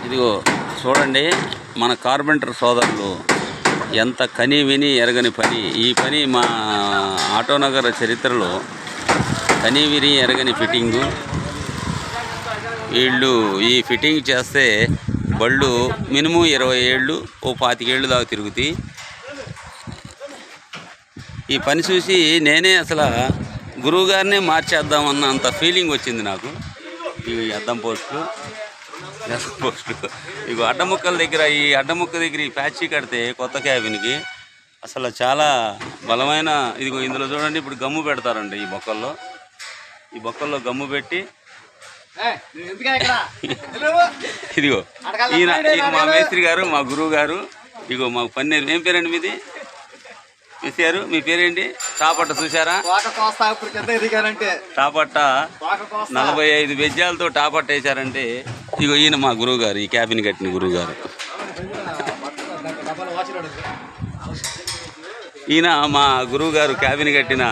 ఇదిగో చూడండి, మన కార్పెంటర్ సోదరులు ఎంత కని విని ఎరగని పని. ఈ పని మా ఆటోనగర్ చరిత్రలో కని విని ఎరగని ఫిట్టింగు. వీళ్ళు ఈ ఫిట్టింగ్ చేస్తే బళ్ళు మినిమం 20 ఏళ్ళు, ఓ 25 ఏళ్ళు దాకా తిరుగుతాయి. ఈ పని చూసి నేనే అసలు గురువు గారినే మార్చేద్దామన్న అంత ఫీలింగ్ వచ్చింది నాకు. ఈ అద్దం పోస్టు ఇగో అడ్డముక్కల దగ్గర, ఈ అడ్డముక్క దగ్గర ఈ ప్యాచీ కడితే కొత్త క్యాబిన్కి అసలు చాలా బలమైన. ఇదిగో ఇందులో చూడండి, ఇప్పుడు గమ్ము పెడతారండి ఈ బొక్కల్లో గమ్ము పెట్టి. ఇదిగో ఈయన మా మేస్త్రి గారు, మా గురువు గారు. ఇగో మాకు పన్నీరు. ఏం పేరండి మీది? మేస్త్రి మీ పేరేంటి? టాపట్ట చూసారా? టాపట్ట 45 బెజ్జాలతో టాపట్ట వేశారంటే ఇగో ఈయన మా గురువు గారు, ఈ క్యాబిన్ కట్టిన గురువు గారు. ఈయన మా గురువు గారు క్యాబిన్ కట్టిన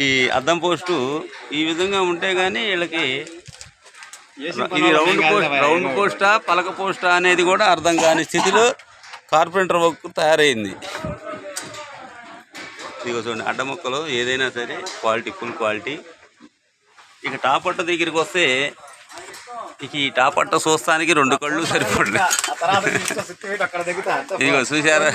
ఈ అద్దం పోస్టు ఈ విధంగా ఉంటే కానీ వీళ్ళకి ఇది రౌండ్ పోస్టా పలక పోస్టా అనేది కూడా అర్థం కాని స్థితిలో కార్పెంటర్ వర్క్ తయారైంది. ఇదిగో చూడండి, అడ్డముక్కలు ఏదైనా సరే క్వాలిటీ, ఫుల్ క్వాలిటీ. ఇక టాపట్ట దగ్గరికి వస్తే ఇక ఈ టాపట్ట చూస్తానికి 2 కళ్ళు సరిపడలేదు. ఇదిగో చూసారా?